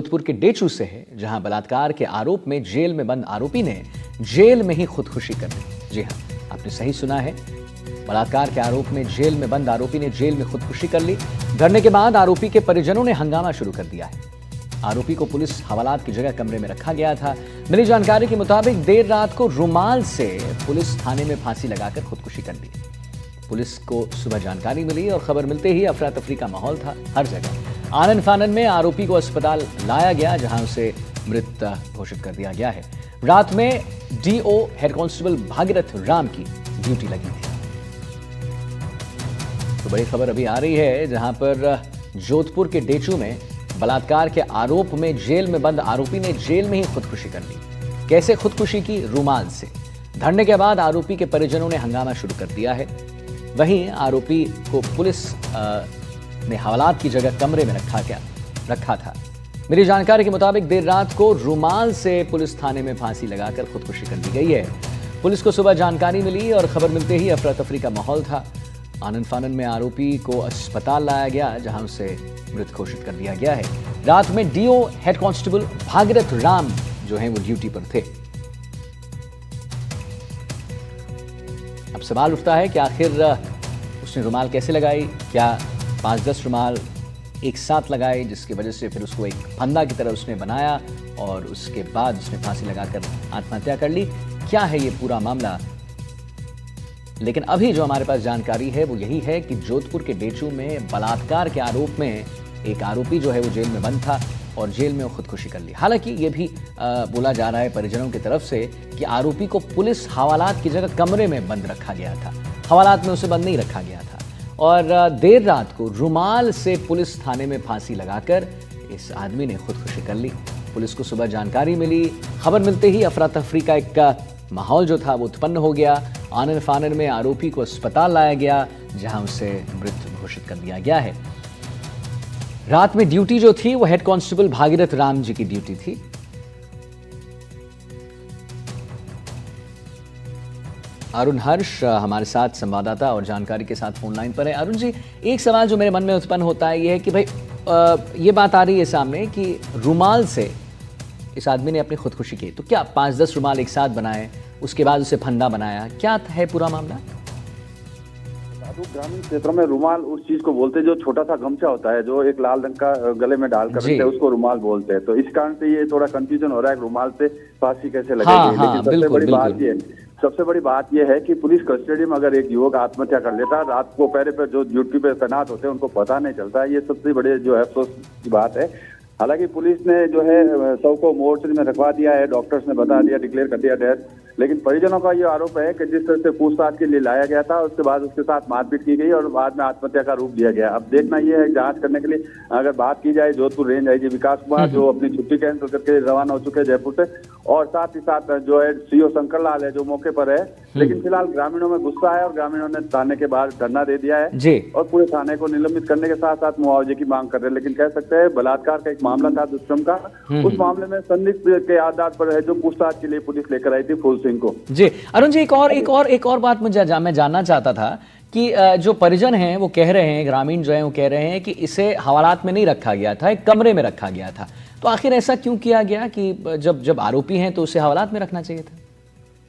जोधपुर के डेचू से है, जहां बलात्कार के आरोप में जेल में बंद आरोपी ने जेल में ही खुदकुशी कर ली। जी हां, आपने सही सुना है। बलात्कार के आरोप में जेल में बंद आरोपी ने जेल में खुदकुशी कर ली। धरने के बाद आरोपी के परिजनों ने हंगामा शुरू कर दिया है। आरोपी को पुलिस हवालात की जगह कमरे में रखा गया था। मिली जानकारी के मुताबिक देर रात को रुमाल से पुलिस थाने में फांसी लगाकर खुदकुशी कर ली। पुलिस को सुबह जानकारी मिली और खबर मिलते ही अफरा तफरी का माहौल था हर जगह। आनन फानन में आरोपी को अस्पताल लाया गया, जहां उसे मृत घोषित कर दिया गया है। रात में DO head constable Bhagirath Ram की ड्यूटी लगी थी। तो बड़ी खबर अभी आ रही है, जहां पर जोधपुर के डेचू में बलात्कार के आरोप में जेल में बंद आरोपी ने जेल में ही खुदकुशी कर ली। कैसे खुदकुशी की? रुमाल से। धरने के बाद आरोपी के परिजनों ने हंगामा शुरू कर दिया है। वहीं आरोपी को पुलिस ने हवालात की जगह कमरे में रखा था। मेरी जानकारी के मुताबिक देर रात को रुमाल से पुलिस थाने में फांसी लगाकर खुदकुशी कर दी गई है। पुलिस को सुबह जानकारी मिली और खबर मिलते ही अफरा तफरी का माहौल था। आनन फानन में आरोपी को अस्पताल लाया गया, जहां उसे मृत घोषित कर दिया गया है। रात में DO head constable Bhagirath Ram जो हैं वो ड्यूटी पर थे। अब सवाल उठता है कि आखिर उसने रुमाल कैसे लगाई? क्या 5-10 रुमाल एक साथ लगाए, जिसकी वजह से फिर उसको एक फंदा की तरह उसने बनाया और उसके बाद उसने फांसी लगाकर आत्महत्या कर ली? क्या है ये पूरा मामला? लेकिन अभी जो हमारे पास जानकारी है वो यही है कि जोधपुर के डेचू में बलात्कार के आरोप में एक आरोपी जो है वो जेल में बंद था और जेल में वो खुदकुशी कर ली। हालांकि ये भी बोला जा रहा है परिजनों की तरफ से कि आरोपी को पुलिस हवालात की जगह कमरे में बंद रखा गया था, हवालात में उसे बंद नहीं रखा गया था। और देर रात को रुमाल से पुलिस थाने में फांसी लगाकर इस आदमी ने खुदकुशी कर ली। पुलिस को सुबह जानकारी मिली। खबर मिलते ही अफरा तफरी का एक माहौल जो था वो उत्पन्न हो गया। आनन फानन में आरोपी को अस्पताल लाया गया, जहां उसे मृत घोषित कर दिया गया है। रात में ड्यूटी जो थी वो हेड कांस्टेबल भागीरथ राम जी की ड्यूटी थी। अरुण हर्ष हमारे साथ संवाददाता और जानकारी के साथ फोन लाइन पर है। अरुण जी, एक सवाल जो मेरे मन में उत्पन्न होता है ये है कि भाई ये बात आ रही है सामने कि रुमाल से इस आदमी ने अपनी खुदकुशी की, तो क्या 5-10 रुमाल एक साथ बनाए, उसके बाद उसे फंदा बनाया? क्या है पूरा मामला? ग्रामीण क्षेत्रों में रुमाल उस चीज को बोलते हैं जो छोटा सा गमछा होता है, जो एक लाल रंग का गले में डालकर रखते हैं, उसको रुमाल बोलते हैं। तो इस कारण से ये थोड़ा कंफ्यूजन हो रहा है कि रुमाल से फांसी कैसे लगेगी। लेकिन सबसे बड़ी बात ये है कि पुलिस कस्टडी में अगर एक युवक आत्महत्या कर लेता, रात को पहरे पर जो ड्यूटी पे तैनात होते हैं उनको पता नहीं चलता है। ये सबसे बड़े जो है अफसोस की बात है। हालांकि पुलिस ने जो है शव को मोर्चरी में रखवा दिया है, डॉक्टर्स ने बता दिया, डिक्लेयर कर दिया डेथ। लेकिन परिजनों का ये आरोप है कि जिस तरह से पूछताछ के लिए लाया गया था, उसके बाद उसके साथ मारपीट की गई और बाद में आत्महत्या का रूप दिया गया। अब देखना ये है, जांच करने के लिए अगर बात की जाए, जोधपुर रेंज आईजी विकास कुमार जो अपनी छुट्टी कैंसिल करके रवाना हो चुके हैं जयपुर से, और साथ ही साथ जो है सीओ शंकर लाल है जो मौके पर है। लेकिन फिलहाल ग्रामीणों में गुस्सा है और ग्रामीणों ने थाने के बाहर धरना दे दिया है और पूरे थाने को निलंबित करने के साथ साथ मुआवजे की मांग कर रहे हैं। लेकिन कह सकते हैं बलात्कार का एक मामला था, दुष्कर्म का, उस मामले में संदिग्ध के आधार पर है जो पूछताछ के लिए पुलिस लेकर आई थी फूल सिंह को। जी अरुण जी, एक और बात मैं जानना चाहता था कि जो परिजन हैं वो कह रहे हैं, ग्रामीण जो हैं वो कह रहे हैं कि इसे हवालात में नहीं रखा गया था, एक कमरे में रखा गया था। तो आखिर ऐसा क्यों किया गया कि जब आरोपी हैं तो उसे हवालात में रखना चाहिए था?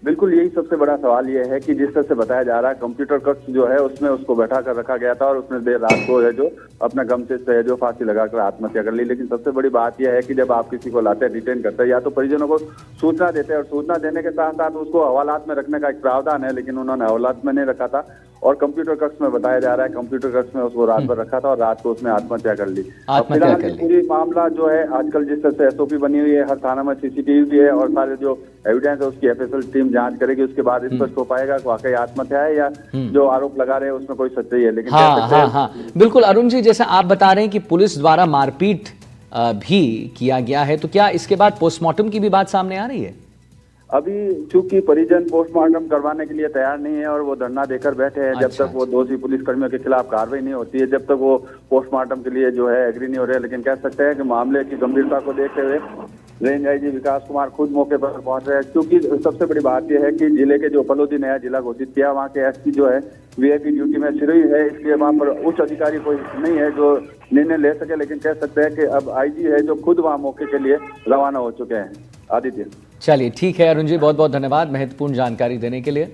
बिल्कुल, यही सबसे बड़ा सवाल ये है कि जिस तरह से बताया जा रहा है, कंप्यूटर कक्ष जो है उसमें उसको बैठा कर रखा गया था और उसने देर रात को है जो अपना गमछे से है जो फांसी लगाकर आत्महत्या कर ली। लेकिन सबसे बड़ी बात यह है कि जब आप किसी को लाते हैं, डिटेन करते हैं, या तो परिजनों को सूचना देते हैं और सूचना देने के साथ साथ उसको हवालात में रखने का एक प्रावधान है, लेकिन उन्होंने हवालात में नहीं रखा था और कंप्यूटर कक्ष में बताया जा रहा है कंप्यूटर कक्ष में उसको रात भर रखा था और रात को उसने आत्महत्या कर ली। फिलहाल पूरी मामला जो है आजकल जिस तरह से एसओपी बनी हुई है, हर थाना में सीसीटीवी भी है और सारे जो एविडेंस है उसकी एफएसएल टीम जांच करेगी। उसके बाद स्पष्ट हो पाएगा कि वाकई आत्महत्या है या जो आरोप लगा रहे हैं उसमें कोई सच्चाई है। लेकिन हाँ, बिल्कुल अरुण जी, जैसा आप बता रहे हैं कि पुलिस द्वारा मारपीट भी किया गया है, तो क्या इसके बाद पोस्टमार्टम की भी बात सामने आ रही है? अभी चूंकि परिजन पोस्टमार्टम करवाने के लिए तैयार नहीं है और वो धरना देकर बैठे हैं, जब तक वो दोषी पुलिसकर्मियों के खिलाफ कार्रवाई नहीं होती है, जब तक वो पोस्टमार्टम के लिए जो है एग्री नहीं हो रहे। लेकिन कह सकते हैं कि मामले की गंभीरता को देखते हुए रेंज आईजी विकास कुमार खुद मौके पर पहुंच रहे हैं, क्योंकि सबसे बड़ी बात यह है कि जिले के जो पलोदी नया जिला घोषित किया, वहाँ के एसपी जो है वीआईपी ड्यूटी में सिरोही है, इसलिए वहाँ पर उच्च अधिकारी कोई नहीं है जो निर्णय ले सके। लेकिन कह सकते हैं कि अब आईजी है जो खुद वहाँ मौके के लिए रवाना हो चुके हैं। आदित्य, चलिए ठीक है अरुण जी, बहुत बहुत धन्यवाद महत्वपूर्ण जानकारी देने के लिए।